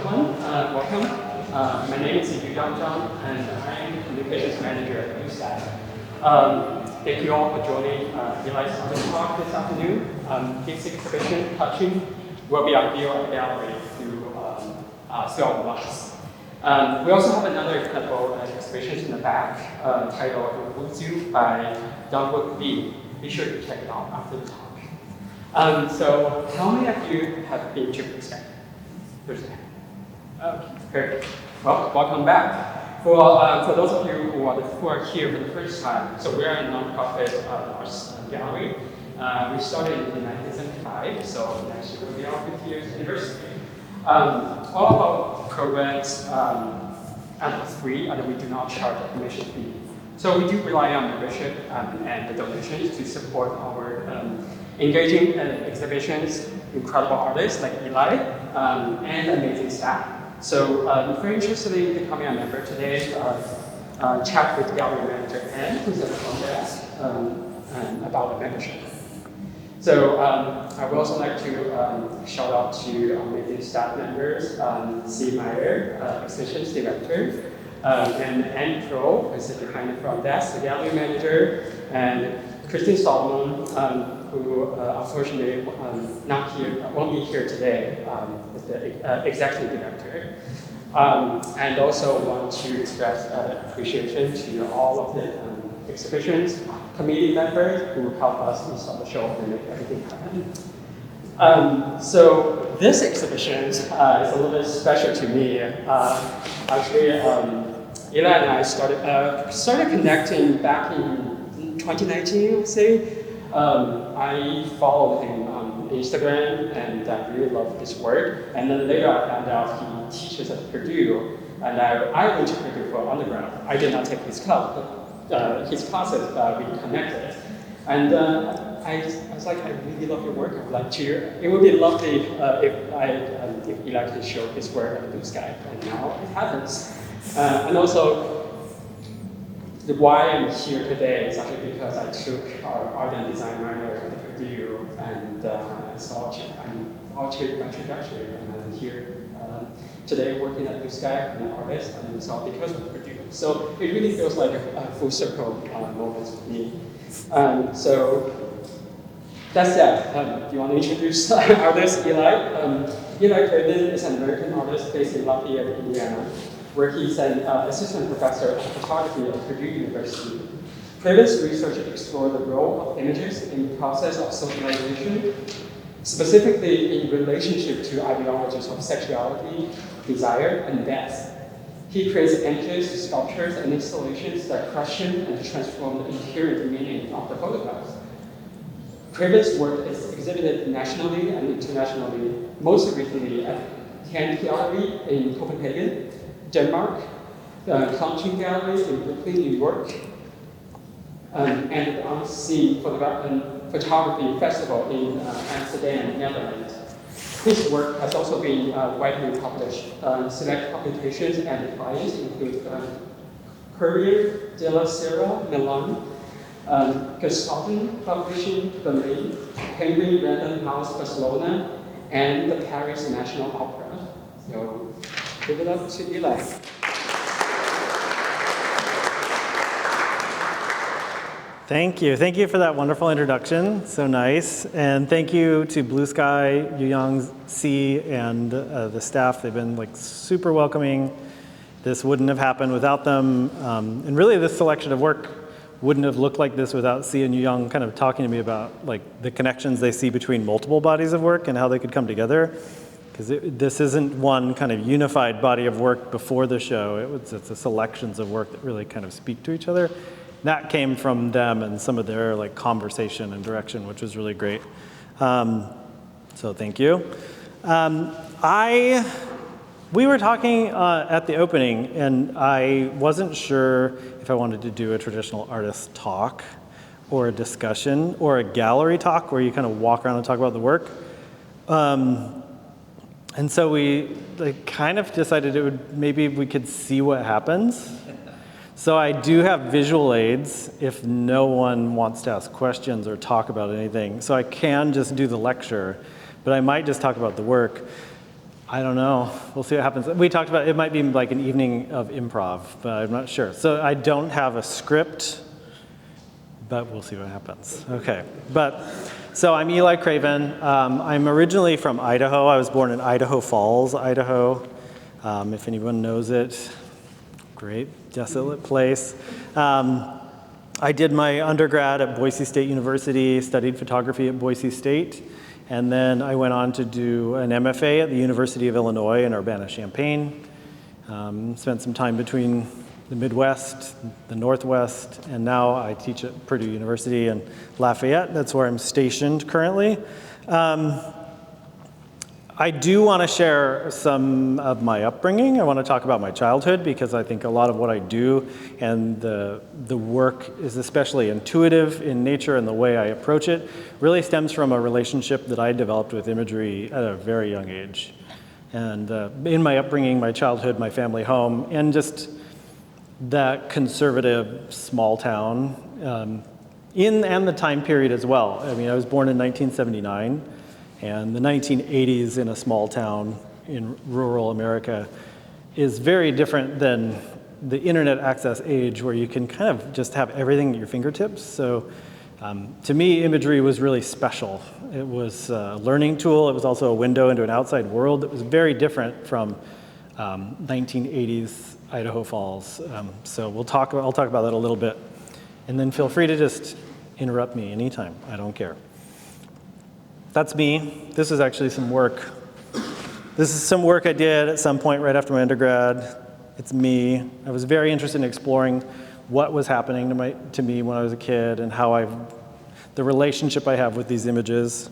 everyone. Welcome. My name is Yu Zhang, and I'm the Communications Manager at Blue Sky. Thank you all for joining Eli's Artist Talk this afternoon. This exhibition, Touching, will be unveiled at the gallery throughout the months. We also have another incredible exhibition in the back titled Wood Zoo by Dongwook Lee. Be sure to check it out after the talk. So how many of you have been to Blue Sky? Okay, perfect. Well, welcome back. For those of you who are here for the first time, so we are a nonprofit arts gallery. We started in 1975, so next year will be our 50 years anniversary. All of our programs are free, and we do not charge a admission fee. So we do rely on membership and the donations to support our engaging exhibitions, incredible artists like Eli, and amazing staff. So if you're interested in becoming a member today, chat with gallery manager Anne, who's at the front desk, about the membership. So I would also like to shout out to amazing staff members, C. Meyer, Extensions Director, and Anne Pro, who's behind the front desk, the gallery manager, and Christine Solomon, who unfortunately won't be here today, is the executive director. And also want to express appreciation to all of the exhibitions committee members who help us install the show and make everything happen. So this exhibition is a little bit special to me. Actually, Eli and I started connecting back in 2019, I would say. I followed him on Instagram, and I really loved his work. And then later I found out he teaches at Purdue, and I went to Purdue for undergrad. I did not take his class, but his classes we connected. And I was like, I really love your work. I would like to. It would be lovely if Eli could show his work at Blue Sky, and now it happens. And also, why I'm here today is actually because I took our art and design minor at Purdue, and I'm altered my trajectory, and I'm here today working at Blue Sky, an artist, and it's all because of Purdue. So it really feels like a full circle moment for me. So that's that. Do you want to introduce our artist, Eli? Eli Craven is an American artist based in Lafayette, Indiana, where he's an assistant professor of photography at Purdue University. Craven's research explored the role of images in the process of socialization, specifically in relationship to ideologies of sexuality, desire, and death. He creates images, sculptures, and installations that question and transform the inherent meaning of the photographs. Craven's work is exhibited nationally and internationally, most recently at Hand Gallery in Copenhagen, Denmark, the Clown Gallery in Brooklyn, New York, and the Unseen Photography Festival in Amsterdam, Netherlands. His work has also been widely published. Select publications and clients include Courier de la Sierra, Milan, Gestalten Publishing, Berlin, Penguin Random House, Barcelona, and the Paris National Opera. So, give it up to Eli. Thank you. Thank you for that wonderful introduction. So nice. And thank you to Blue Sky, Yuyang C, and the staff. They've been super welcoming. This wouldn't have happened without them. And really, this selection of work wouldn't have looked like this without C and Yuyang kind of talking to me about the connections they see between multiple bodies of work and how they could come together. Because this isn't one kind of unified body of work before the show. It's a selections of work that really kind of speak to each other. That came from them and some of their conversation and direction, which was really great. So thank you. We were talking at the opening, and I wasn't sure if I wanted to do a traditional artist talk or a discussion or a gallery talk where you kind of walk around and talk about the work. And so we kind of decided maybe we could see what happens. So I do have visual aids if no one wants to ask questions or talk about anything. So I can just do the lecture, but I might just talk about the work. I don't know. We'll see what happens. We talked about it might be like an evening of improv, but I'm not sure. So I don't have a script, but we'll see what happens. Okay. So I'm Eli Craven. I'm originally from Idaho. I was born in Idaho Falls, Idaho. If anyone knows it, great, desolate place. I did my undergrad at Boise State University, studied photography at Boise State, and then I went on to do an MFA at the University of Illinois in Urbana-Champaign. Spent some time between the Midwest, the Northwest, and now I teach at Purdue University in Lafayette. That's where I'm stationed currently. I do want to share some of my upbringing. I want to talk about my childhood because I think a lot of what I do and the work is especially intuitive in nature and the way I approach it really stems from a relationship that I developed with imagery at a very young age. And in my upbringing, my childhood, my family home, and just that conservative small town and the time period as well. I mean, I was born in 1979. And the 1980s in a small town in rural America is very different than the internet access age where you can kind of just have everything at your fingertips. So to me, imagery was really special. It was a learning tool. It was also a window into an outside world that was very different from 1980s Idaho Falls. So I'll talk about that a little bit. And then feel free to just interrupt me anytime. I don't care. That's me. This is actually some work. This is some work I did at some point right after my undergrad. It's me. I was very interested in exploring what was happening to me when I was a kid and how the relationship I have with these images.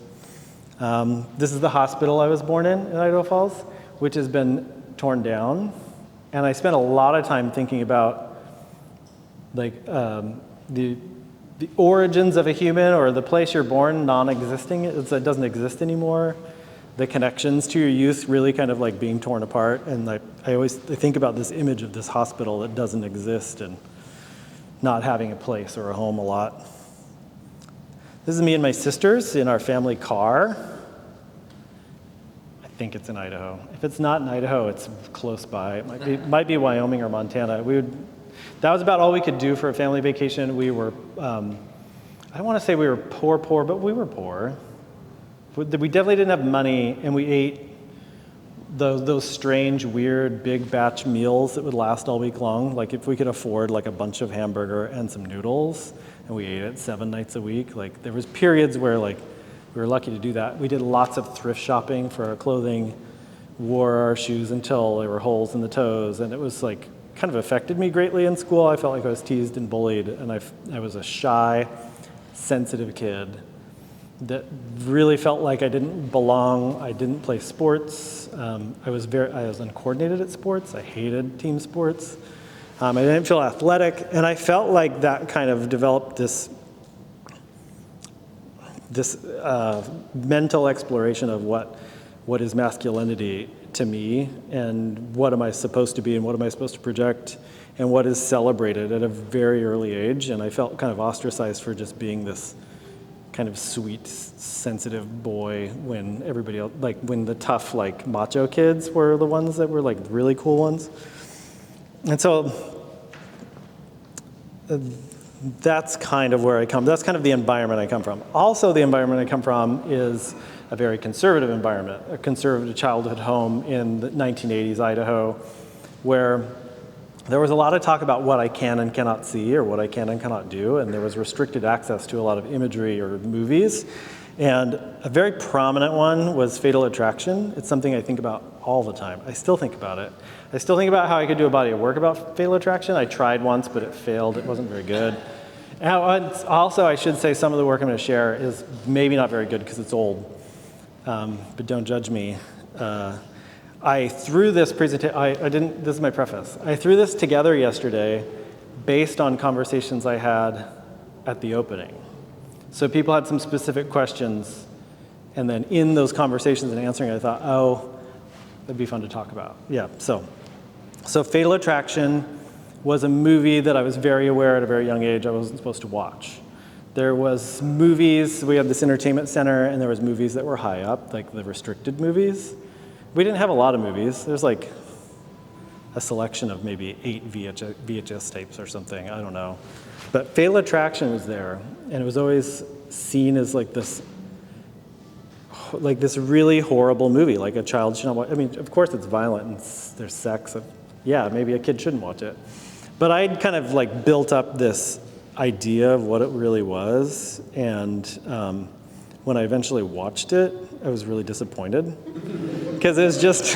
This is the hospital I was born in Idaho Falls, which has been torn down. And I spent a lot of time thinking about like the origins of a human or the place you're born non-existing, it doesn't exist anymore. The connections to your youth really kind of like being torn apart. And I think about this image of this hospital that doesn't exist and not having a place or a home a lot. This is me and my sisters in our family car. I think it's in Idaho. If it's not in Idaho, it's close by. It might be Wyoming or Montana. That was about all we could do for a family vacation. We were, I don't want to say we were poor, but we were poor. We definitely didn't have money, and we ate those strange, weird, big batch meals that would last all week long. Like if we could afford like a bunch of hamburger and some noodles, and we ate it 7 nights a week. Like there was periods where like we were lucky to do that. We did lots of thrift shopping for our clothing, wore our shoes until there were holes in the toes, and it was like kind of affected me greatly in school. I felt like I was teased and bullied, and I was a shy, sensitive kid that really felt like I didn't belong. I didn't play sports. I was uncoordinated at sports. I hated team sports. I didn't feel athletic, and I felt like that kind of developed this mental exploration of what is masculinity to me, and what am I supposed to be, and what am I supposed to project, and what is celebrated at a very early age. And I felt kind of ostracized for just being this kind of sweet, sensitive boy when everybody else, like when the tough, like macho kids were the ones that were like really cool ones. And so that's kind of where I come. That's kind of the environment I come from. Also, the environment I come from is a very conservative environment, a conservative childhood home in the 1980s Idaho, where there was a lot of talk about what I can and cannot see or what I can and cannot do, and there was restricted access to a lot of imagery or movies. And a very prominent one was Fatal Attraction. It's something I think about all the time. I still think about it. I still think about how I could do a body of work about Fatal Attraction. I tried once, but it failed. It wasn't very good. And also, I should say some of the work I'm going to share is maybe not very good because it's old. But don't judge me. I threw this presentation, this is my preface. I threw this together yesterday based on conversations I had at the opening. So people had some specific questions, and then in those conversations and answering, I thought, oh, that'd be fun to talk about. Yeah, so Fatal Attraction was a movie that I was very aware at a very young age I wasn't supposed to watch. There was movies, we had this entertainment center, and there was movies that were high up, like the restricted movies. We didn't have a lot of movies. There's like a selection of maybe 8 VHS tapes or something, I don't know. But Fatal Attraction was there, and it was always seen as like this really horrible movie, like a child should not watch. I mean, of course it's violent and there's sex. Yeah, maybe a kid shouldn't watch it. But I'd kind of like built up this idea of what it really was, and when I eventually watched it, I was really disappointed because it was just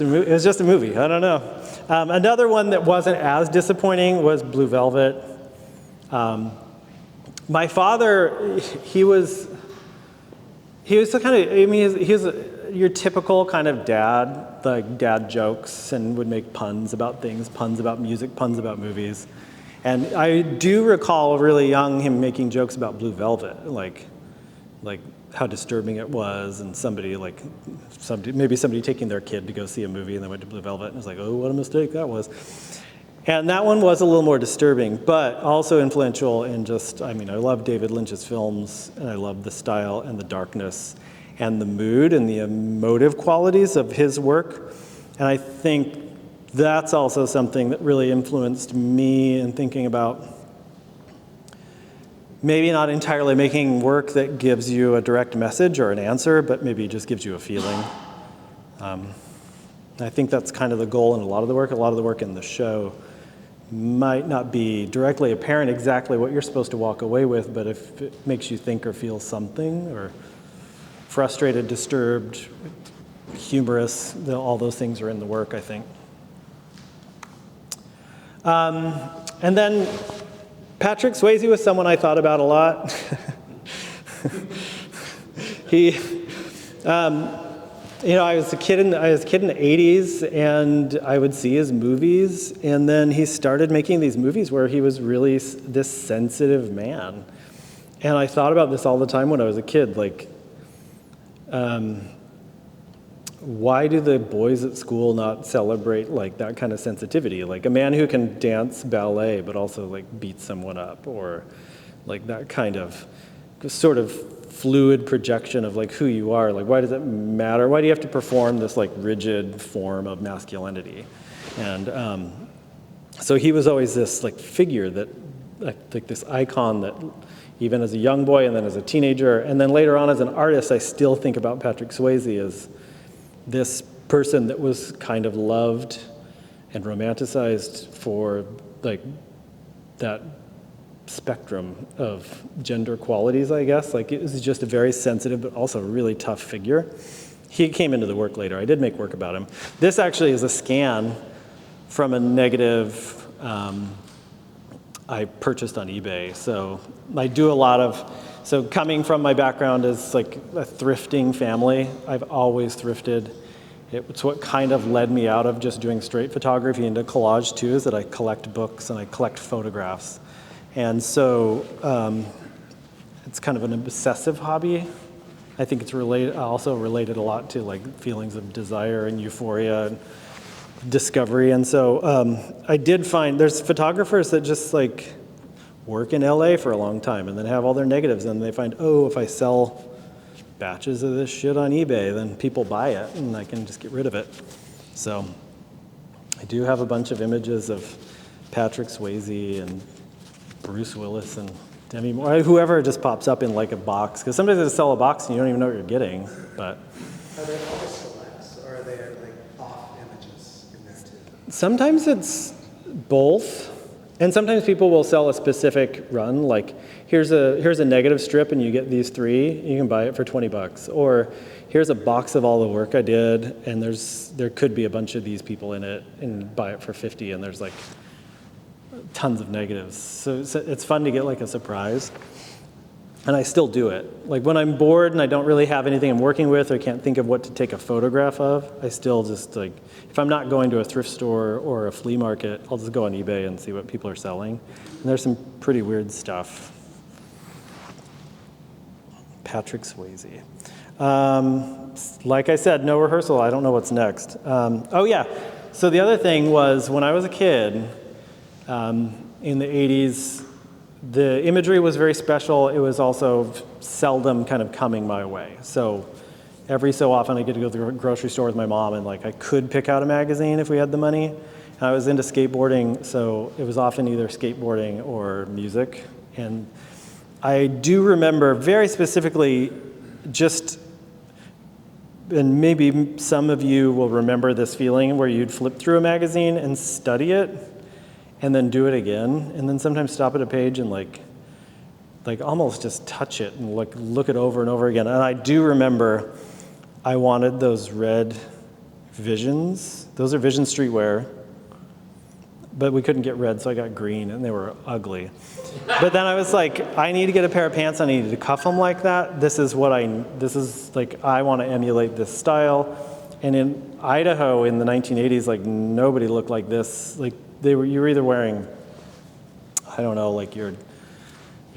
a movie. I don't know. Another one that wasn't as disappointing was Blue Velvet. My father, he was the kind of, I mean, he was your typical kind of dad, like dad jokes, and would make puns about things, puns about music, puns about movies. And I do recall really young him making jokes about Blue Velvet, like how disturbing it was, and maybe somebody taking their kid to go see a movie and they went to Blue Velvet, and it was like, oh, what a mistake that was. And that one was a little more disturbing, but also influential in just, I mean, I love David Lynch's films, and I love the style and the darkness and the mood and the emotive qualities of his work. And I think that's also something that really influenced me in thinking about maybe not entirely making work that gives you a direct message or an answer, but maybe just gives you a feeling. I think that's kind of the goal in a lot of the work. A lot of the work in the show might not be directly apparent exactly what you're supposed to walk away with, but if it makes you think or feel something, or frustrated, disturbed, humorous, all those things are in the work, I think. And then Patrick Swayze was someone I thought about a lot. I was a kid in the 80s, and I would see his movies, and then he started making these movies where he was really this sensitive man. And I thought about this all the time when I was a kid, like, why do the boys at school not celebrate like that kind of sensitivity? Like a man who can dance ballet but also like beat someone up, or like that kind of sort of fluid projection of like who you are. Like, why does it matter? Why do you have to perform this like rigid form of masculinity? And so he was always this like figure that, like this icon that even as a young boy and then as a teenager and then later on as an artist, I still think about Patrick Swayze as this person that was kind of loved and romanticized for like that spectrum of gender qualities, I guess. Like, it was just a very sensitive but also really tough figure. He came into the work later. I did make work about him. This actually is a scan from a negative I purchased on eBay. So I do a lot of, so coming from my background as like a thrifting family, I've always thrifted. It's what kind of led me out of just doing straight photography into collage too, is that I collect books and I collect photographs. And so it's kind of an obsessive hobby. I think it's also related a lot to like feelings of desire and euphoria and discovery. And so I did find there's photographers that just like work in LA for a long time and then have all their negatives, and they find, oh, if I sell batches of this shit on eBay, then people buy it and I can just get rid of it. So I do have a bunch of images of Patrick Swayze and Bruce Willis and Demi Moore, whoever just pops up in like a box, because sometimes they sell a box and you don't even know what you're getting. But are they all selects, or are they like off images in there too? Sometimes it's both, and sometimes people will sell a specific run, like here's a negative strip and you get these 3, you can buy it for $20, or here's a box of all the work I did and there could be a bunch of these people in it, and buy it for $50, and there's like tons of negatives. So it's fun to get like a surprise. And I still do it. Like when I'm bored and I don't really have anything I'm working with, or I can't think of what to take a photograph of, I still just like, if I'm not going to a thrift store or a flea market, I'll just go on eBay and see what people are selling. And there's some pretty weird stuff. Patrick Swayze. Like I said, no rehearsal. I don't know what's next. Oh yeah. So the other thing was when I was a kid, in the 80s, the imagery was very special. It was also seldom kind of coming my way. So every so often I get to go to the grocery store with my mom, and like I could pick out a magazine if we had the money. And I was into skateboarding, so it was often either skateboarding or music. And I do remember very specifically just, and maybe some of you will remember this feeling where you'd flip through a magazine and study it and then do it again, and then sometimes stop at a page and like almost just touch it and look it over and over again. And I do remember I wanted those red Visions. Those are Vision streetwear, but we couldn't get red, so I got green, and they were ugly. But then I was like, I need to get a pair of pants. I needed to cuff them like that. This is like, I want to emulate this style. And in Idaho in the 1980s, like nobody looked like this. Like you were either wearing, I don't know, like your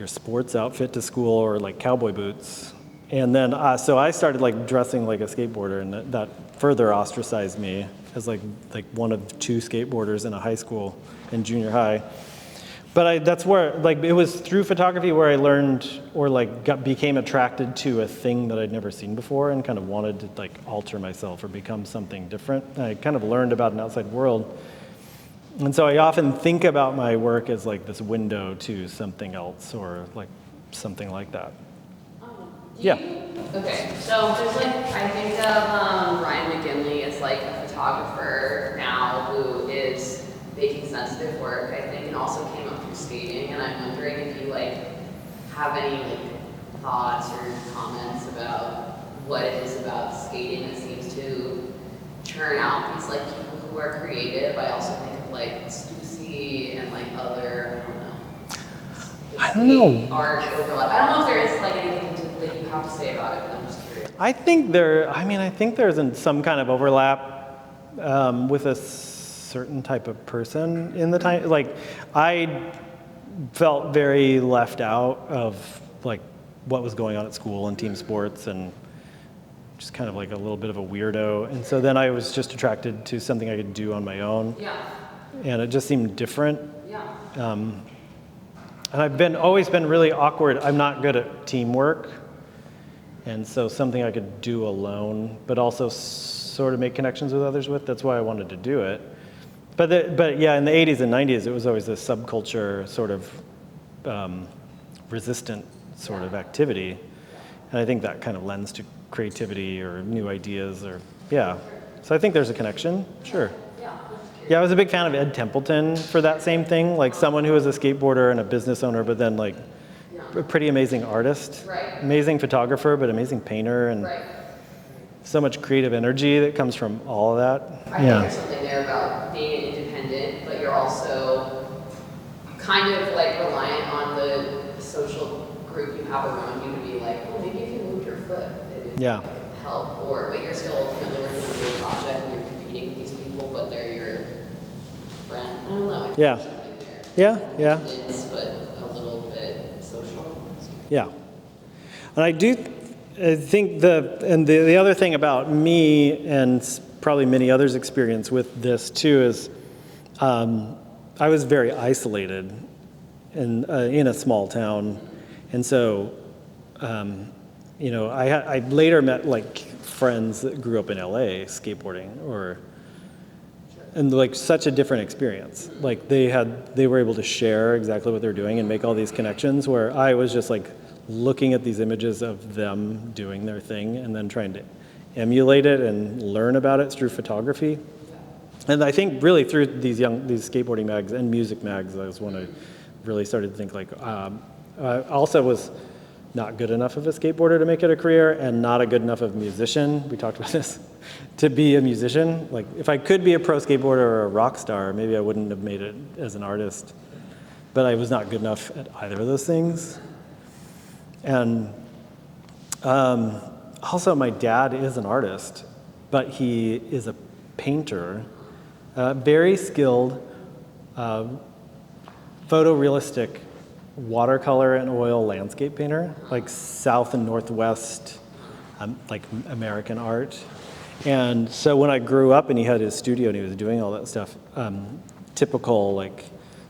sports outfit to school or like cowboy boots. And then, so I started like dressing like a skateboarder, and that further ostracized me as like one of 2 skateboarders in a high school and junior high. But that's where, like, it was through photography where I learned or like became attracted to a thing that I'd never seen before and kind of wanted to like alter myself or become something different. And I kind of learned about an outside world. And so I often think about my work as like this window to something else or like something like that. Yeah. Okay, so there's like, I think of Ryan McGinley as like a photographer now who is making sensitive work, I think, and also came up through skating. And I'm wondering if you like have any like thoughts or comments about what it is about skating that seems to churn out these like people who are creative. I also think of like Stussy and like other, I don't know. Art overlap. I don't know if there is like anything that you have to say about it, but I'm just curious. I think there's some kind of overlap with a certain type of person in the time. Like, I felt very left out of like what was going on at school and team sports, and just kind of like a little bit of a weirdo. And so then I was just attracted to something I could do on my own. Yeah. And it just seemed different. Yeah. And I've always been really awkward. I'm not good at teamwork. And so something I could do alone, but also sort of make connections with others with. That's why I wanted to do it. But yeah, in the 80s and 90s, it was always a subculture sort of resistant sort of activity. And I think that kind of lends to creativity or new ideas or, yeah. So I think there's a connection, sure. Yeah, I was a big fan of Ed Templeton for that same thing, like someone who was a skateboarder and a business owner, but then like a pretty amazing artist, amazing photographer, but amazing painter, and so much creative energy that comes from all of that. I think there's something there about being independent, but you're also kind of like reliant on the social group you have around you to be like, oh, maybe if you moved your foot, it would help, but you're still ultimately working on your project and you're competing with these people, but they're your friend. I don't know. Yeah. But a little bit social. Yeah. And I think the other thing about me and probably many others' experience with this too is I was very isolated in a small town, and so I later met like friends that grew up in LA skateboarding and like such a different experience. Like they were able to share exactly what they're doing and make all these connections, where I was just like looking at these images of them doing their thing and then trying to emulate it and learn about it through photography. And I think really through these skateboarding mags and music mags, that was when I really started to think like, I also was not good enough of a skateboarder to make it a career and not a good enough of a musician. We talked about this, to be a musician. Like if I could be a pro skateboarder or a rock star, maybe I wouldn't have made it as an artist, but I was not good enough at either of those things. And also my dad is an artist, but he is a painter, very skilled, photorealistic watercolor and oil landscape painter, like South and Northwest, like American art. And so when I grew up and he had his studio and he was doing all that stuff, typical like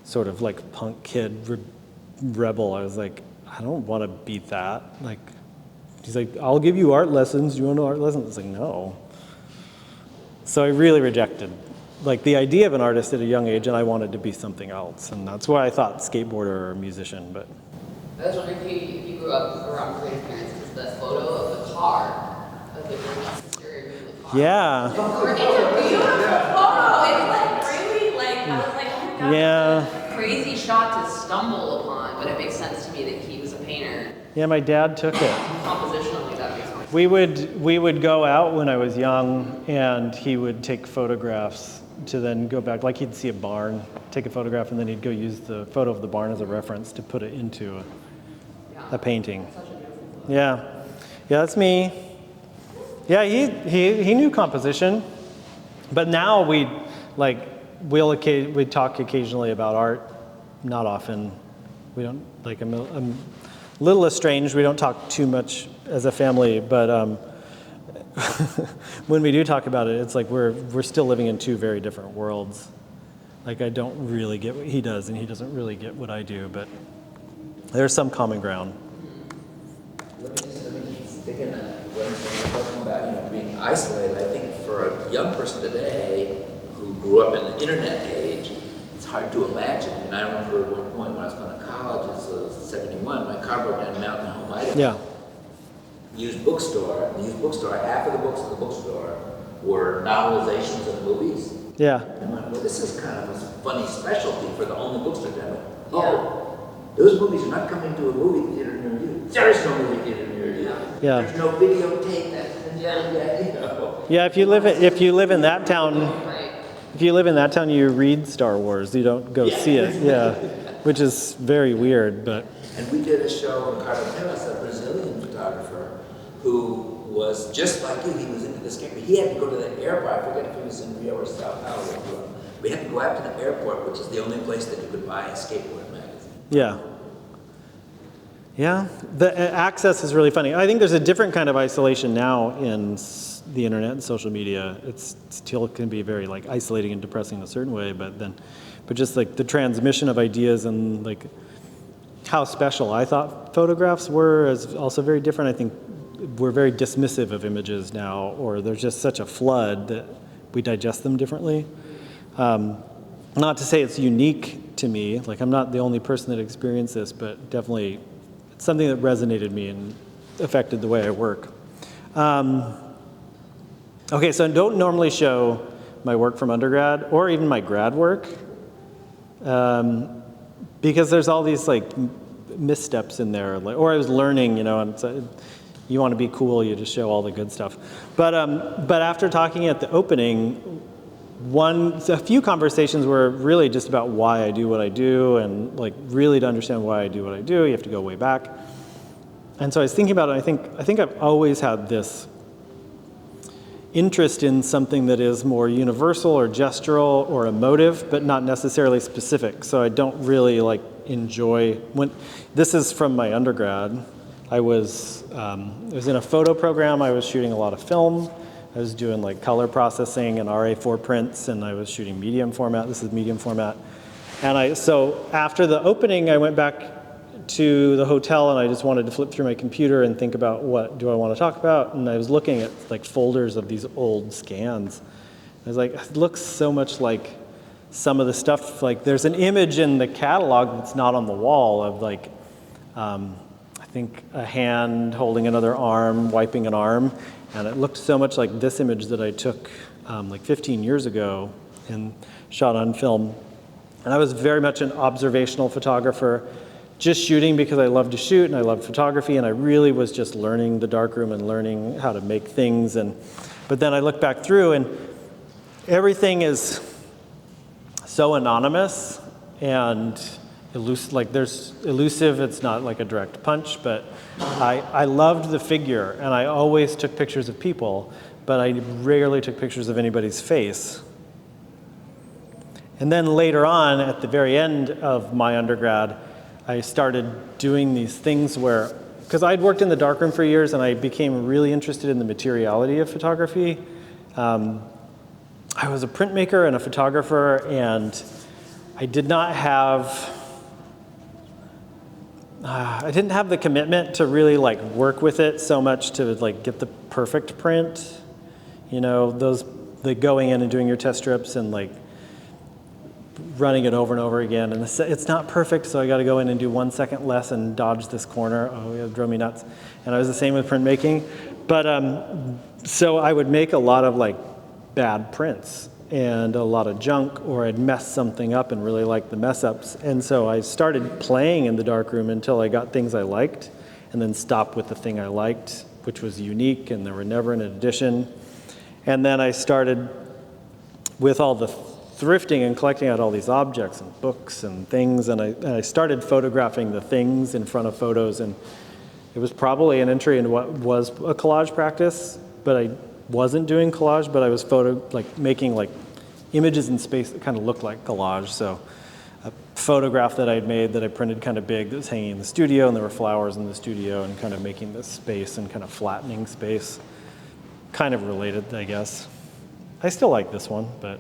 sort of like punk kid rebel, I was like, I don't want to be that. Like he's like, I'll give you art lessons. Do you want to art lessons? I was like, no. So I really rejected like the idea of an artist at a young age, and I wanted to be something else. And that's why I thought skateboarder or musician, but. I was wondering if you grew up around creative parents, because the photo of the car, of the sister in the car. Yeah. It's a beautiful photo. It's like really like, I was like, oh my God. Yeah. It's a crazy shot to stumble upon, but it makes sense to me that he was a painter. Yeah, my dad took it. Compositionally, that makes sense. We would go out when I was young, and he would take photographs to then go back, like he'd see a barn, take a photograph, and then he'd go use the photo of the barn as a reference to put it into a painting. Yeah, that's me. Yeah, he knew composition, but now we talk occasionally about art, not often. We don't like. I'm a little estranged. We don't talk too much as a family, but when we do talk about it, it's like we're still living in two very different worlds. Like I don't really get what he does, and he doesn't really get what I do, but there's some common ground. Let me just dig in when you're talking about being isolated. I think for a young person today who grew up in the internet age, it's hard to imagine. And I remember at one point when I was going to college, it was 71, my car broke down in Mountain Home, Idaho. Yeah. Used bookstore. The used bookstore, half of the books in the bookstore were novelizations of movies. Yeah. And I went, well, this is kind of a funny specialty for the only bookstore. I went, oh, those movies are not coming to a movie theater near you. There is no movie theater near you. Yeah. There's no videotape. Yeah, if you live in that town, Right. if you live in that town, you read Star Wars. You don't go see it. Yeah, which is very weird, but. And we did a show on Carlos, a Brazilian photographer, who was just like you. He was into the skateboard. He had to go to the airport. I forget if he was in Rio or Sao Paulo. We had to go out to the airport, which is the only place that you could buy a skateboard magazine. Yeah. Yeah, the access is really funny. I think there's a different kind of isolation now in the internet and social media. It still can be very like isolating and depressing in a certain way, but just like the transmission of ideas and like how special I thought photographs were is also very different. I think we're very dismissive of images now, or there's just such a flood that we digest them differently. Not to say it's unique to me, like I'm not the only person that experienced this, but definitely it's something that resonated with me and affected the way I work. Okay, so I don't normally show my work from undergrad or even my grad work because there's all these like missteps in there, or I was learning, and so you want to be cool, you just show all the good stuff. But after talking at the opening, a few conversations were really just about why I do what I do, and like really to understand why I do what I do, you have to go way back. And so I was thinking about it. I think I've always had this interest in something that is more universal or gestural or emotive, but not necessarily specific. So I don't really like enjoy when this is from my undergrad. I was in a photo program. I was shooting a lot of film. I was doing like color processing and RA4 prints, and I was shooting medium format. This is medium format. And so after the opening, I went back to the hotel and I just wanted to flip through my computer and think about what do I want to talk about. And I was looking at like folders of these old scans. I was like, it looks so much like some of the stuff, like there's an image in the catalog that's not on the wall of like, I think a hand holding another arm, wiping an arm. And it looked so much like this image that I took like 15 years ago and shot on film. And I was very much an observational photographer, just shooting because I love to shoot and I love photography, and I really was just learning the darkroom and learning how to make things. But then I look back through and everything is so anonymous and elusive. It's not like a direct punch, but I loved the figure, and I always took pictures of people, but I rarely took pictures of anybody's face. And then later on, at the very end of my undergrad, I started doing these things where, because I'd worked in the darkroom for years and I became really interested in the materiality of photography. I was a printmaker and a photographer, and I did not have I didn't have the commitment to really like work with it so much to like get the perfect print. You know, the going in and doing your test strips and like running it over and over again. And it's not perfect, so I got to go in and do 1 second less and dodge this corner. Oh, it drove me nuts. And I was the same with printmaking. But so I would make a lot of like bad prints and a lot of junk, or I'd mess something up and really like the mess ups. And so I started playing in the darkroom until I got things I liked, and then stopped with the thing I liked, which was unique and there were never an addition. And then I started with all the thrifting and collecting out all these objects and books and things, and I started photographing the things in front of photos, and it was probably an entry into what was a collage practice, but I wasn't doing collage, but I was making like images in space that kind of looked like collage. So a photograph that I'd made that I printed kind of big that was hanging in the studio, and there were flowers in the studio, and kind of making this space and kind of flattening space. Kind of related, I guess. I still like this one, but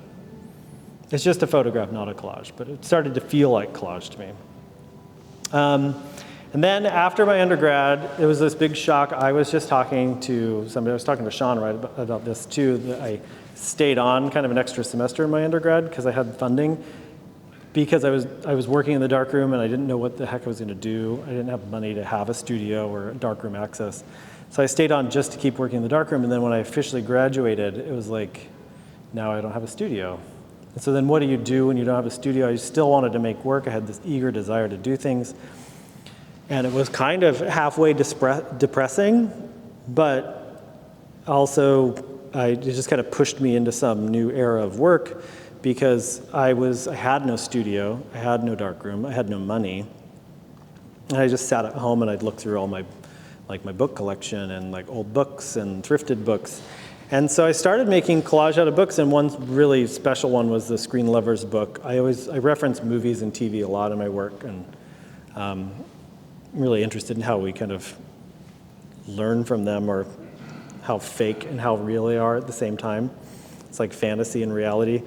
it's just a photograph, not a collage, but it started to feel like collage to me. And then after my undergrad, it was this big shock. I was just talking to somebody, I was talking to Sean right about this too, that I stayed on kind of an extra semester in my undergrad because I had funding, because I was working in the darkroom and I didn't know what the heck I was going to do. I didn't have money to have a studio or darkroom access. So I stayed on just to keep working in the darkroom, and then when I officially graduated, it was like, now I don't have a studio. And so then what do you do when you don't have a studio? I still wanted to make work. I had this eager desire to do things. And it was kind of halfway depressing, but also it just kind of pushed me into some new era of work, because I had no studio, I had no darkroom, I had no money. And I just sat at home and I'd look through all my book collection and like old books and thrifted books. And so I started making collage out of books, and one really special one was the Screen Lovers book. I reference movies and TV a lot in my work, and I'm really interested in how we kind of learn from them, or how fake and how real they are at the same time. It's like fantasy and reality.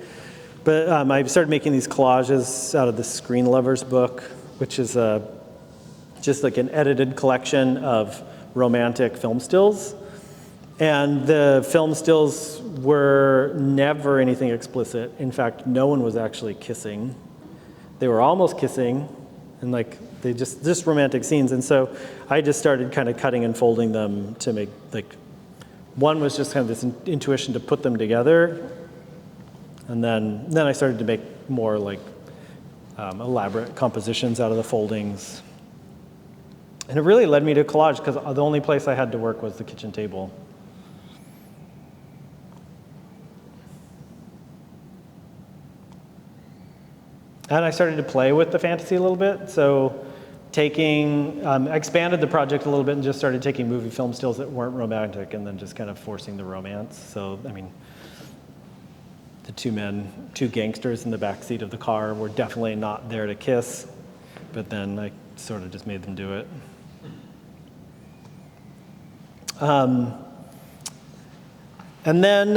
But I started making these collages out of the Screen Lovers book, which is just like an edited collection of romantic film stills. And the film stills were never anything explicit. In fact, no one was actually kissing. They were almost kissing, and like they just romantic scenes. And so I just started kind of cutting and folding them to make, like, one was just kind of this intuition to put them together. And then I started to make more like elaborate compositions out of the foldings. And it really led me to collage, because the only place I had to work was the kitchen table. And I started to play with the fantasy a little bit. So I expanded the project a little bit and just started taking movie film stills that weren't romantic and then just kind of forcing the romance. So, I mean, the two gangsters in the backseat of the car were definitely not there to kiss, but then I sort of just made them do it. And then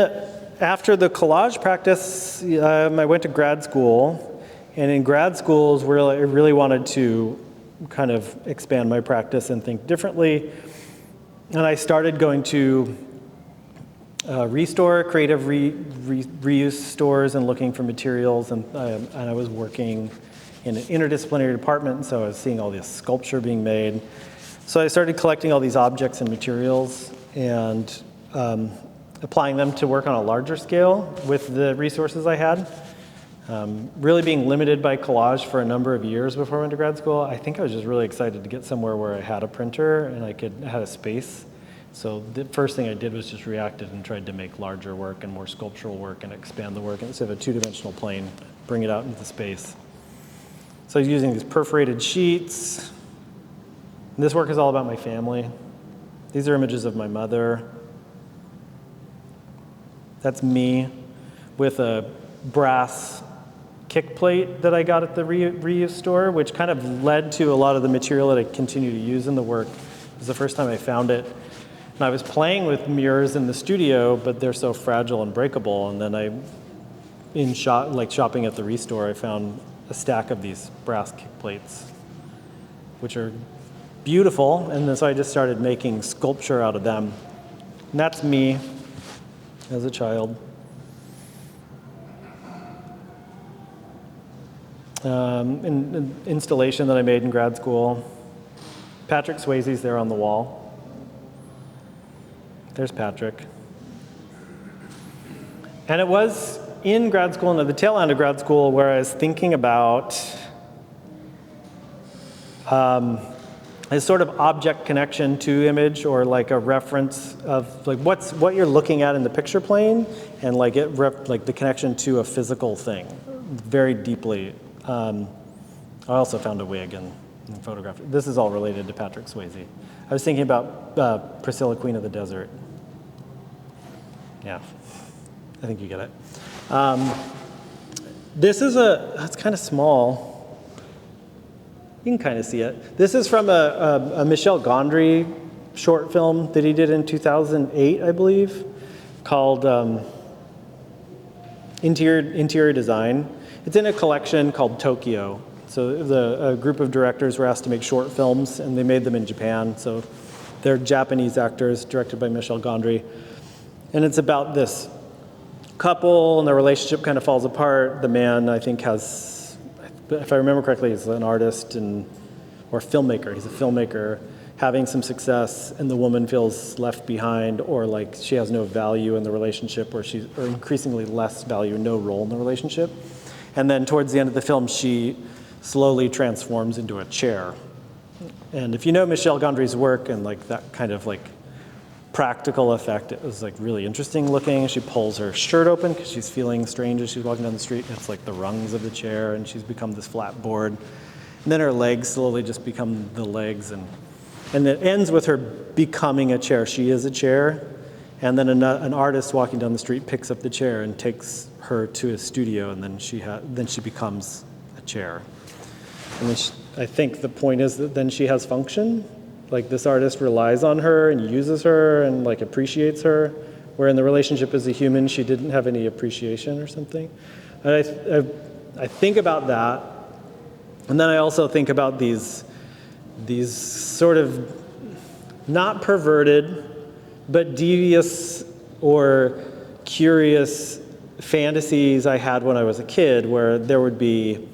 after the collage practice, I went to grad school. And in grad schools, where I really wanted to kind of expand my practice and think differently. And I started going to restore, creative reuse stores, and looking for materials. And I was working in an interdisciplinary department, so I was seeing all this sculpture being made. So I started collecting all these objects and materials and applying them to work on a larger scale with the resources I had. Really being limited by collage for a number of years before I went to grad school, I think I was just really excited to get somewhere where I had a printer and I had a space. So the first thing I did was just reacted and tried to make larger work and more sculptural work and expand the work instead of a two-dimensional plane, bring it out into the space. So I was using these perforated sheets. And this work is all about my family. These are images of my mother. That's me with a brass kick plate that I got at the reuse store, which kind of led to a lot of the material that I continue to use in the work. It was the first time I found it. And I was playing with mirrors in the studio, but they're so fragile and breakable. And then shopping at the restore, I found a stack of these brass kick plates, which are beautiful, and then so I just started making sculpture out of them. And that's me as a child. An installation that I made in grad school. Patrick Swayze's there on the wall. There's Patrick. And it was in grad school, and at the tail end of grad school, where I was thinking about a sort of object connection to image, or like a reference of like what you're looking at in the picture plane, and like like the connection to a physical thing, very deeply. I also found a wig and photographed it. This is all related to Patrick Swayze. I was thinking about Priscilla, Queen of the Desert. Yeah, I think you get it. This is it's kind of small. You can kind of see it. This is from a Michel Gondry short film that he did in 2008, I believe, called Interior Design. It's in a collection called Tokyo. So a group of directors were asked to make short films, and they made them in Japan. So they're Japanese actors, directed by Michel Gondry. And it's about this couple, and their relationship kind of falls apart. The man, I think, has, if I remember correctly, he's an artist or filmmaker. He's a filmmaker having some success, and the woman feels left behind, or like she has no value in the relationship, or increasingly less value, no role in the relationship. And then towards the end of the film, she slowly transforms into a chair. And if you know Michel Gondry's work and like that kind of like practical effect, it was like really interesting looking. She pulls her shirt open because she's feeling strange as she's walking down the street. It's like the rungs of the chair, and she's become this flat board. And then her legs slowly just become the legs, and it ends with her becoming a chair. She is a chair. And then an artist walking down the street picks up the chair and takes her to his studio, and then she becomes a chair. And then I think the point is that then she has function. Like this artist relies on her and uses her and like appreciates her, where in the relationship as a human she didn't have any appreciation or something. And I think about that, and then I also think about these sort of not perverted, but devious or curious fantasies I had when I was a kid, where there would be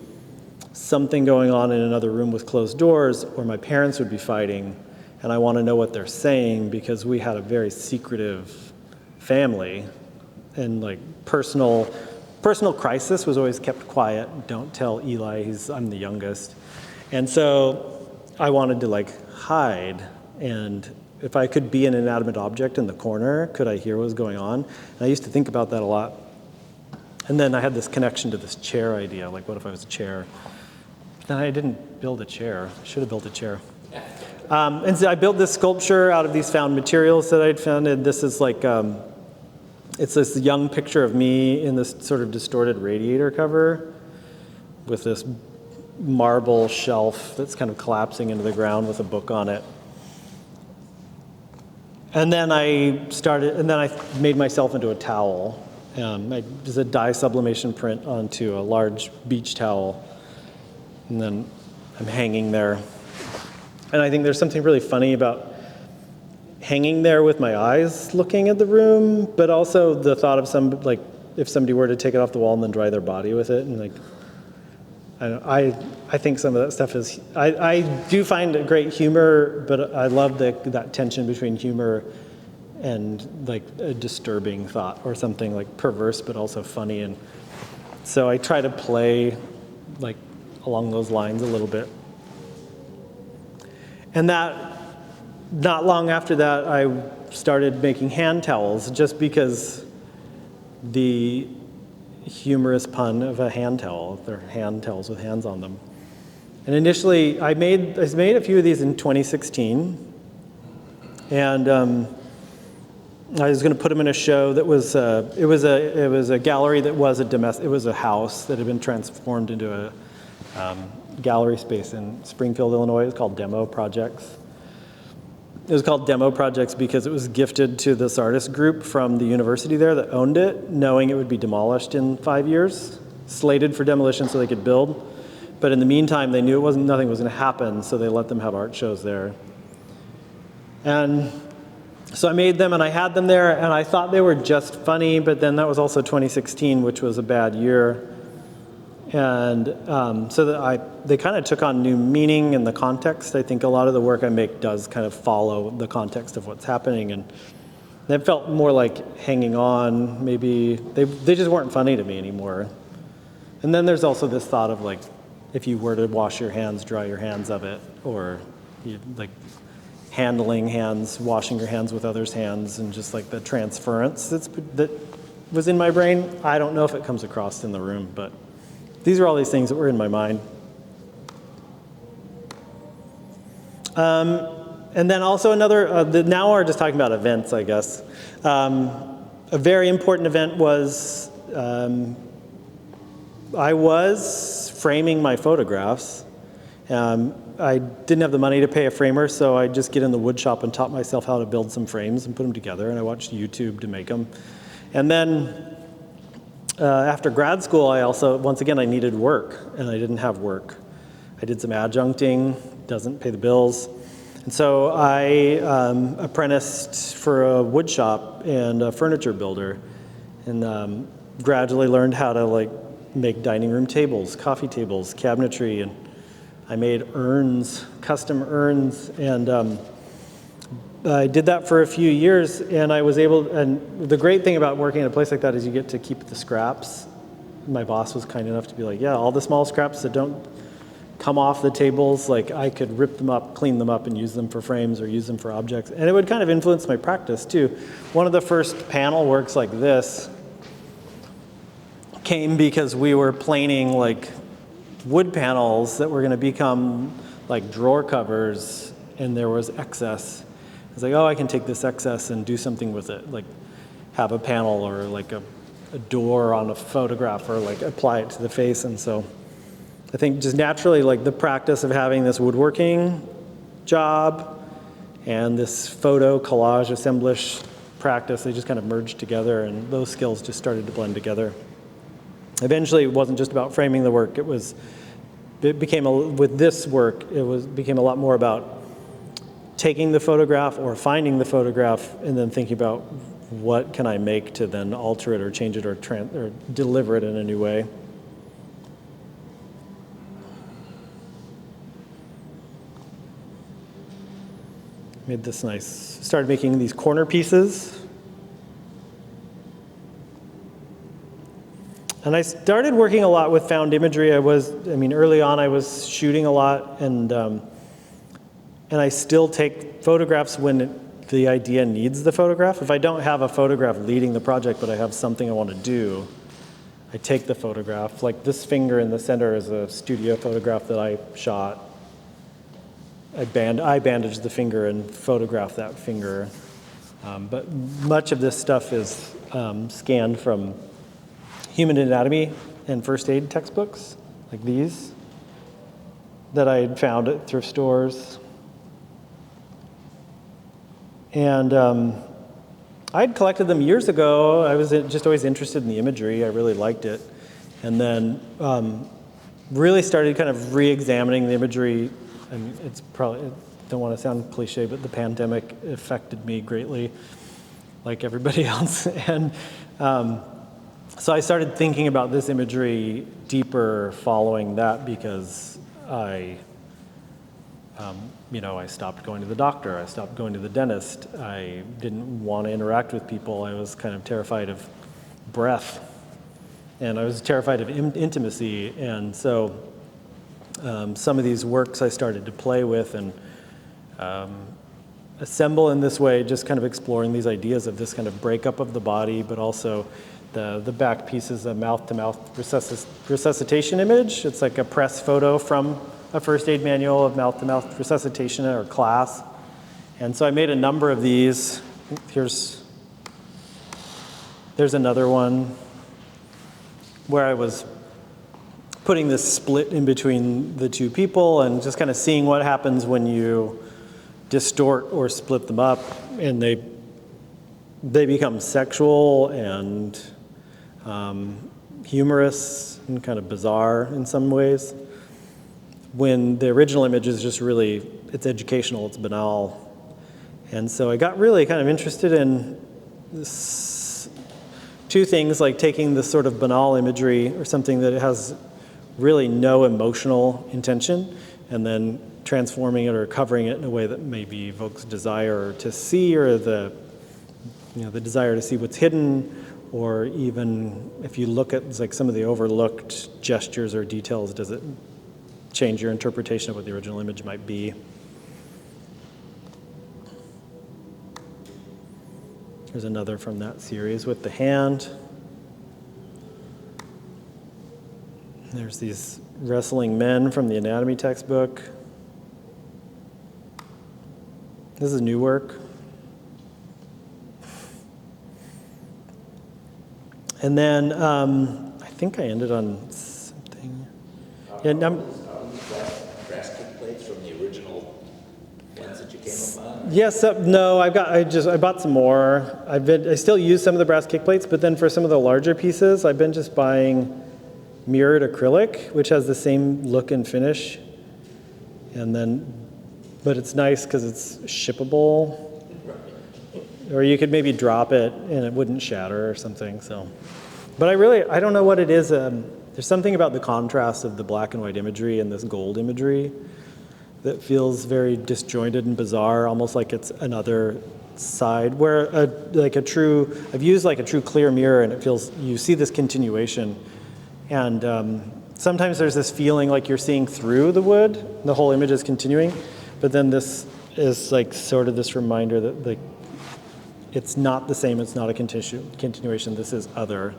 something going on in another room with closed doors, or my parents would be fighting, and I want to know what they're saying because we had a very secretive family, and like personal crisis was always kept quiet. Don't tell Eli, I'm the youngest. And so I wanted to like hide, and if I could be an inanimate object in the corner, could I hear what was going on? And I used to think about that a lot. And then I had this connection to this chair idea, like what if I was a chair? But then I didn't build a chair. I should have built a chair. And so I built this sculpture out of these found materials that I'd found, and this is like, it's this young picture of me in this sort of distorted radiator cover with this marble shelf that's kind of collapsing into the ground with a book on it. And then I made myself into a towel. There's a dye sublimation print onto a large beach towel. And then I'm hanging there. And I think there's something really funny about hanging there with my eyes looking at the room, but also the thought of if somebody were to take it off the wall and then dry their body with it, and like, I think some of that stuff is, I do find a great humor, but I love that tension between humor and like a disturbing thought or something like perverse but also funny. And so I try to play like along those lines a little bit. And that, not long after that, I started making hand towels just because the humorous pun of a hand towel. They're hand towels with hands on them. And initially, I made a few of these in 2016, and I was going to put them in a show that was it was a gallery that was it was a house that had been transformed into a gallery space in Springfield, Illinois. It was called Demo Projects. It was called Demo Projects because it was gifted to this artist group from the university there that owned it, knowing it would be demolished in 5 years, slated for demolition so they could build. But in the meantime, they knew nothing was going to happen, so they let them have art shows there. And so I made them, and I had them there, and I thought they were just funny, but then that was also 2016, which was a bad year. And so that they kind of took on new meaning in the context. I think a lot of the work I make does kind of follow the context of what's happening, and they felt more like hanging on. Maybe they just weren't funny to me anymore. And then there's also this thought of like, if you were to wash your hands, dry your hands of it, or like handling hands, washing your hands with others' hands, and just like the transference that was in my brain. I don't know if it comes across in the room, but these are all these things that were in my mind. And then also another, now we're just talking about events, I guess. A very important event was, I was framing my photographs. I didn't have the money to pay a framer, so I just get in the wood shop and taught myself how to build some frames and put them together, and I watched YouTube to make them. And then after grad school, I also, once again, I needed work, and I didn't have work. I did some adjuncting, doesn't pay the bills. And so I apprenticed for a wood shop and a furniture builder, and gradually learned how to like make dining room tables, coffee tables, cabinetry, and I made urns, custom urns, and I did that for a few years, and I was able, and the great thing about working at a place like that is you get to keep the scraps. My boss was kind enough to be like, yeah, all the small scraps that don't come off the tables, like I could rip them up, clean them up, and use them for frames or use them for objects. And it would kind of influence my practice too. One of the first panel works like this came because we were planing like wood panels that were going to become like drawer covers, and there was excess. I was like, oh, I can take this excess and do something with it, like have a panel or like a door on a photograph, or like apply it to the face. And so I think just naturally, like the practice of having this woodworking job and this photo collage assemblage practice, they just kind of merged together, and those skills just started to blend together. Eventually, it wasn't just about framing the work. It became with this work, became a lot more about taking the photograph or finding the photograph and then thinking about what can I make to then alter it or change it or deliver it in a new way. Made this nice, started making these corner pieces. And I started working a lot with found imagery. Early on I was shooting a lot, and I still take photographs when the idea needs the photograph. If I don't have a photograph leading the project, but I have something I want to do, I take the photograph. Like this finger in the center is a studio photograph that I shot. I bandaged the finger and photographed that finger. But much of this stuff is scanned from human anatomy and first aid textbooks, like these, that I had found at thrift stores. And I had collected them years ago. I was just always interested in the imagery. I really liked it. And then really started kind of re-examining the imagery. I mean, it's probably, I don't want to sound cliche, but the pandemic affected me greatly, like everybody else. And so I started thinking about this imagery deeper following that, because I stopped going to the doctor. I stopped going to the dentist. I didn't want to interact with people. I was kind of terrified of breath, and I was terrified of intimacy. And so some of these works I started to play with and assemble in this way, just kind of exploring these ideas of this kind of breakup of the body, but also the back piece is a mouth-to-mouth resuscitation image. It's like a press photo from a first aid manual of mouth-to-mouth resuscitation or class. And so I made a number of these. There's another one where I was putting this split in between the two people and just kind of seeing what happens when you distort or split them up, and they become sexual and humorous and kind of bizarre in some ways. when the original image is just really, it's educational, it's banal. And so I got really kind of interested in this, two things, like taking this sort of banal imagery or something that has really no emotional intention, and then transforming it or covering it in a way that maybe evokes desire to see, or the desire to see what's hidden, or even if you look at like some of the overlooked gestures or details, does it change your interpretation of what the original image might be? Here's another from that series with the hand. There's these wrestling men from the anatomy textbook. This is new work. And then I think I ended on something. Yeah, brass kick plates from the original ones that you came upon? Yes, no, I bought some more. I still use some of the brass kick plates, but then for some of the larger pieces, I've been just buying mirrored acrylic, which has the same look and finish. And then, but it's nice because it's shippable. Or you could maybe drop it and it wouldn't shatter or something, so. But I don't know what it is. There's something about the contrast of the black and white imagery and this gold imagery that feels very disjointed and bizarre, almost like it's another side, where I've used like a true clear mirror, and it feels, you see this continuation. And sometimes there's this feeling like you're seeing through the wood, the whole image is continuing, but then this is like sort of this reminder that like, it's not the same, it's not a continuation, this is other.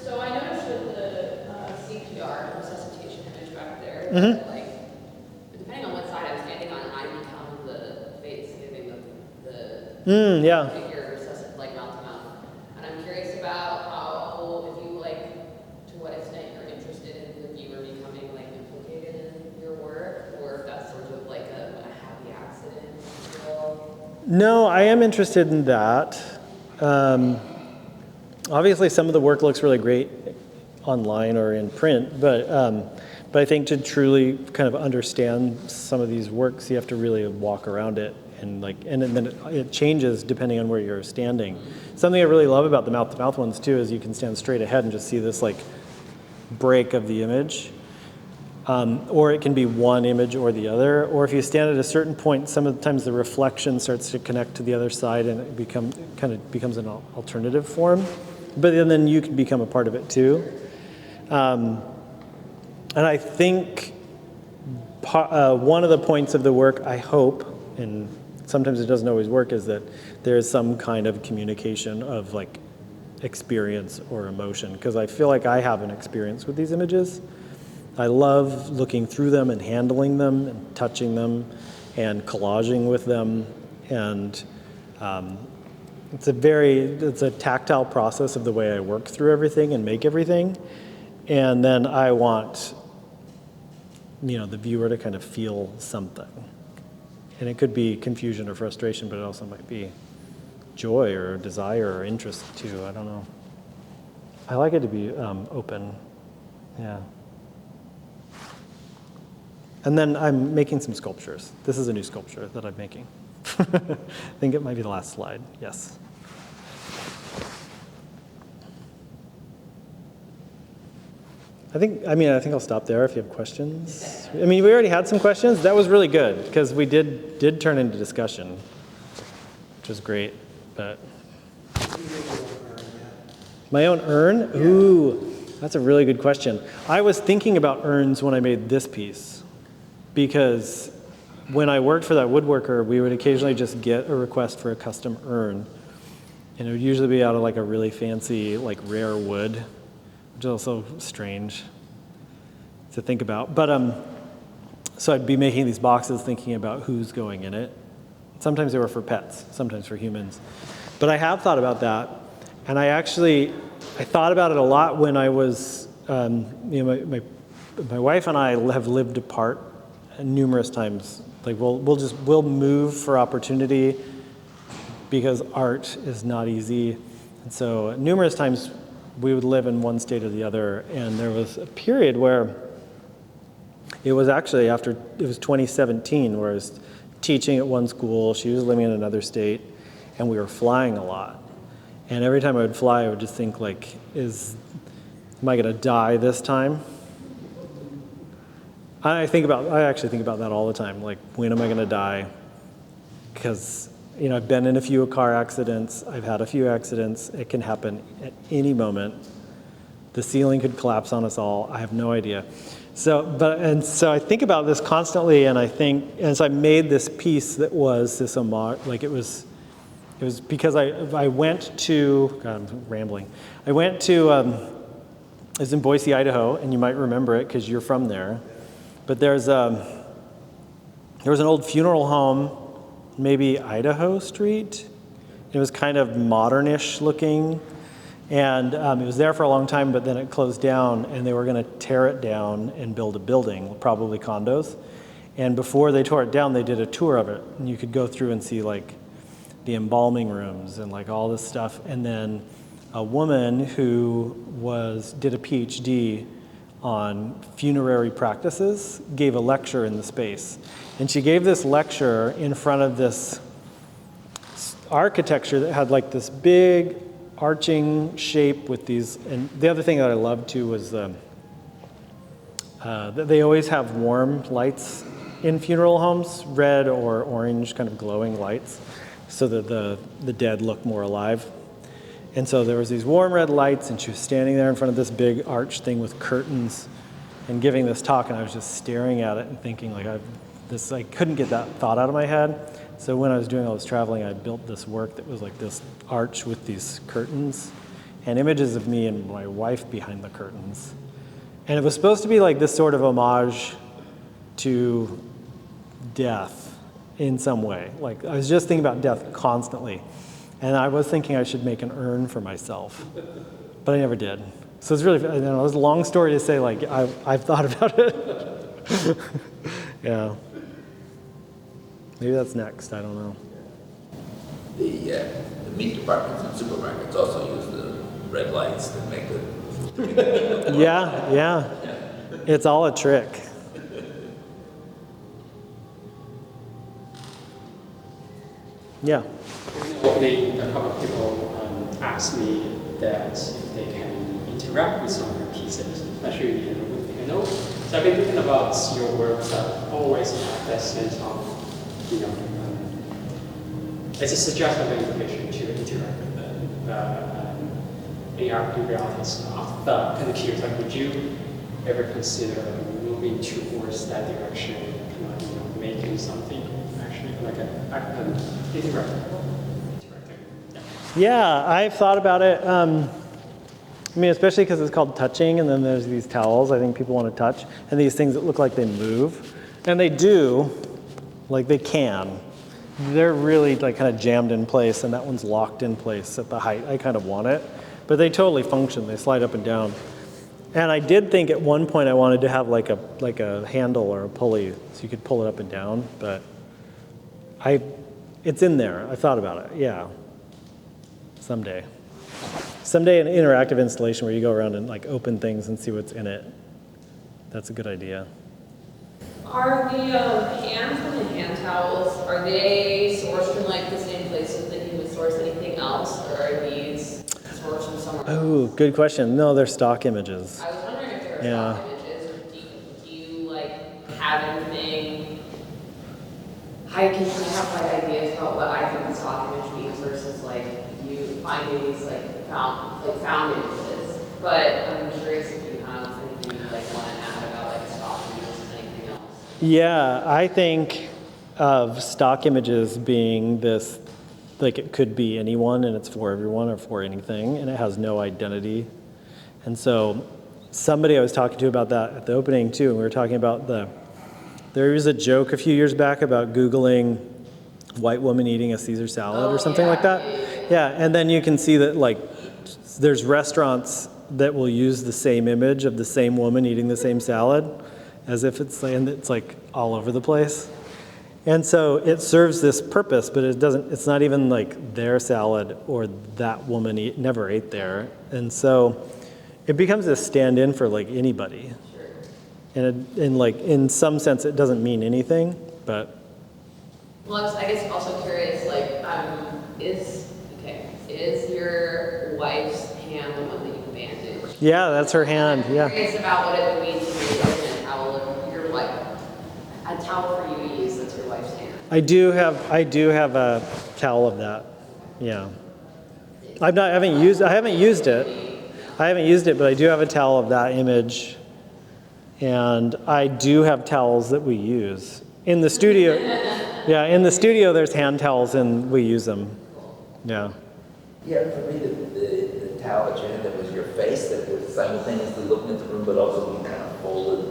So I noticed with the CPR, resuscitation image back there, Mm-hmm. that, like, depending on what side I'm standing on, I become the face giving the Yeah. figure like mouth to mouth. And I'm curious about how, if you like, to what extent you're interested in the viewer becoming like implicated in your work, or if that's sort of like a happy accident, if you will. No, I am interested in that. Obviously, some of the work looks really great online or in print, but I think to truly kind of understand some of these works, you have to really walk around it, and then it changes depending on where you're standing. Something I really love about the mouth-to-mouth ones too is you can stand straight ahead and just see this like break of the image. Or it can be one image or the other. Or if you stand at a certain point, sometimes the reflection starts to connect to the other side, and it becomes an alternative form. But then you can become a part of it too. And I think one of the points of the work, I hope, and sometimes it doesn't always work, is that there is some kind of communication of like experience or emotion. Because I feel like I have an experience with these images. I love looking through them and handling them and touching them and collaging with them. And it's a tactile process of the way I work through everything and make everything. And then I want, the viewer to kind of feel something. And it could be confusion or frustration, but it also might be joy or desire or interest too. I don't know. I like it to be open. Yeah. And then I'm making some sculptures. This is a new sculpture that I'm making. I think it might be the last slide. Yes. I think I'll stop there if you have questions. We already had some questions. That was really good because we did turn into discussion, which was great. But my own urn? Ooh, that's a really good question. I was thinking about urns when I made this piece, because when I worked for that woodworker, we would occasionally just get a request for a custom urn. And it would usually be out of like a really fancy, like rare wood, which is also strange to think about. But so I'd be making these boxes thinking about who's going in it. Sometimes they were for pets, sometimes for humans. But I have thought about that. And I thought about it a lot when I was, my wife and I have lived apart numerous times. Like we'll move for opportunity because art is not easy. And so numerous times we would live in one state or the other. And there was a period where It was actually after, it was 2017 where I was teaching at one school, she was living in another state, and we were flying a lot. And every time I would fly, I would just think like, am I gonna die this time? I actually think about that all the time. Like, when am I gonna die? Because, I've been in a few car accidents. I've had a few accidents. It can happen at any moment. The ceiling could collapse on us all. I have no idea. So I think about this constantly, and so I made this piece that was this homage, like it was because I went to, God, I'm rambling. I went to, I was in Boise, Idaho, and you might remember it because you're from there. But there was an old funeral home, maybe Idaho Street. It was kind of modernish looking, and it was there for a long time, but then it closed down, and they were going to tear it down and build a building, probably condos. And before they tore it down, they did a tour of it, and you could go through and see like the embalming rooms and like all this stuff. And then a woman who did a PhD on funerary practices gave a lecture in the space. And she gave this lecture in front of this architecture that had like this big arching shape with these, and the other thing that I loved too was that they always have warm lights in funeral homes, red or orange kind of glowing lights, so that the dead look more alive. And so there was these warm red lights, and she was standing there in front of this big arch thing with curtains and giving this talk, and I was just staring at it and thinking like I couldn't get that thought out of my head. So when I was doing all this traveling, I built this work that was like this arch with these curtains and images of me and my wife behind the curtains. And it was supposed to be like this sort of homage to death in some way. Like, I was just thinking about death constantly. And I was thinking I should make an urn for myself, but I never did. So it's really, it was a long story to say, like, I've thought about it. Yeah. Maybe that's next, I don't know. The meat departments and supermarkets also use the red lights that make the... Yeah. It's all a trick. Yeah. Opening, a couple of people asked me that if they can interact with some of your pieces, especially the thing I know. So I've been thinking about your work that always have that sense of, it's a suggestive invitation to interact with the AR reality stuff. But kind of curious, like, would you ever consider moving towards that direction, kind of, making something actually like an interactive? Yeah, I've thought about it. Especially because it's called touching, and then there's these towels I think people want to touch, and these things that look like they move. And they do, like they can. They're really like kind of jammed in place, and that one's locked in place at the height I kind of want it. But they totally function, they slide up and down. And I did think at one point I wanted to have like a handle or a pulley so you could pull it up and down, but it's in there. I thought about it, yeah. Someday an interactive installation where you go around and like open things and see what's in it. That's a good idea. Are the hands and the hand towels, are they sourced from like the same places that you would source anything else, or are these sourced from somewhere else? Oh, good question. No, they're stock images. I was wondering if there are stock images, or do you like have anything? I can have like ideas about what I think the stock image means versus like you finding these like found images. But I'm curious if you have anything you like want to add about like stock images and anything else. Yeah, I think of stock images being this, like it could be anyone and it's for everyone or for anything, and it has no identity. And so somebody I was talking to about that at the opening too, and we were talking about there was a joke a few years back about Googling white woman eating a Caesar salad or something like that. Yeah, and then you can see that like there's restaurants that will use the same image of the same woman eating the same salad as if it's like all over the place. And so it serves this purpose, but it's not even like their salad or that woman never ate there. And so it becomes a stand-in for like anybody. And like, in some sense, it doesn't mean anything, but. Well, I guess also curious, like, is your wife's hand the one that you bandaged? Yeah, that's her hand, I'm yeah. curious about what it would mean to you as a towel of your wife. A towel for you to use that's your wife's hand. I do have a towel of that, yeah. I haven't used it. But I do have a towel of that image. And I do have towels that we use. In the studio, yeah, in the studio there's hand towels and we use them. Yeah. Yeah, for me, the towel at your hand that was your face, that was simultaneously looking at the room, but also being kind of folded,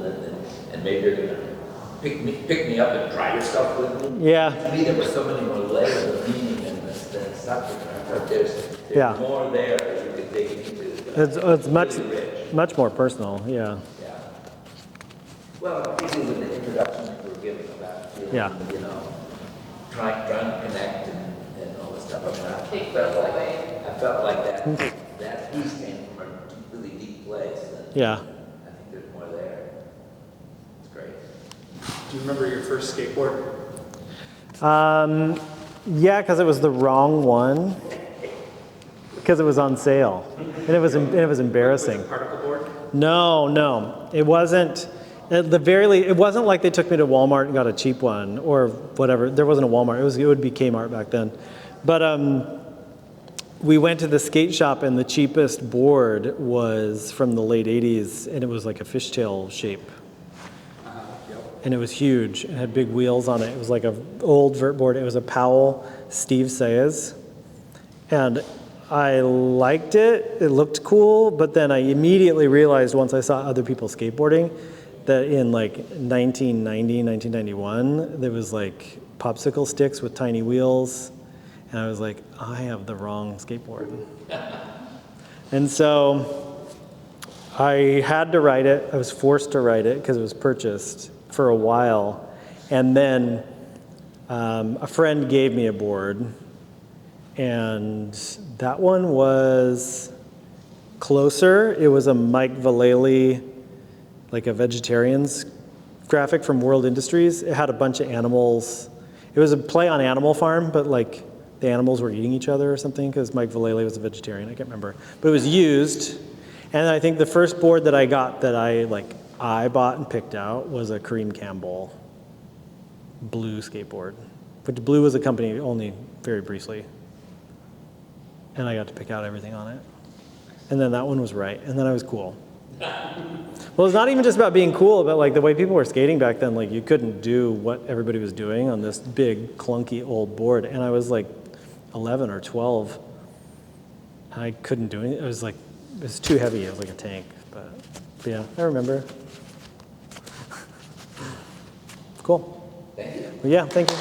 and maybe you're going to pick me up and dry yourself with me. Yeah. To me, there were so many more layers of meaning in this than subject. I thought there's Yeah. more there that you could dig into. It's Really much more personal, yeah. Yeah. Well, particularly with the introduction that you were giving about feeling, Yeah. you know, trying to connect and all this stuff. I mean, I felt like that piece came from a really deep place. And Yeah. I think there's more there. It's great. Do you remember your first skateboard? Yeah, because it was the wrong one. Because it was on sale, and it was embarrassing. Was it particle board? No, it wasn't. At the very least, it wasn't like they took me to Walmart and got a cheap one or whatever. There wasn't a Walmart. It would be Kmart back then. But we went to the skate shop, and the cheapest board was from the late '80s, and it was like a fishtail shape. Yep. And it was huge. It had big wheels on it. It was like an old vert board. It was a Powell Steve Saez. And I liked it. It looked cool. But then I immediately realized once I saw other people skateboarding that in like 1990, 1991, there was like popsicle sticks with tiny wheels. And I was like, I have the wrong skateboard. And so I had to ride it. I was forced to ride it because it was purchased for a while. And then a friend gave me a board. And that one was closer. It was a Mike Vallely, like a vegetarian's graphic from World Industries. It had a bunch of animals. It was a play on Animal Farm, but like the animals were eating each other or something because Mike Vallely was a vegetarian. I can't remember. But it was used. And I think the first board that I got that I bought and picked out was a Kareem Campbell Blue skateboard. But Blue was a company only very briefly. And I got to pick out everything on it. And then that one was right. And then I was cool. Well, it's not even just about being cool, but like the way people were skating back then, like you couldn't do what everybody was doing on this big, clunky old board. And I was like 11 or 12. I couldn't do anything. It was too heavy. It was like a tank. But yeah, I remember. Cool. Thank you. Well, yeah, thank you.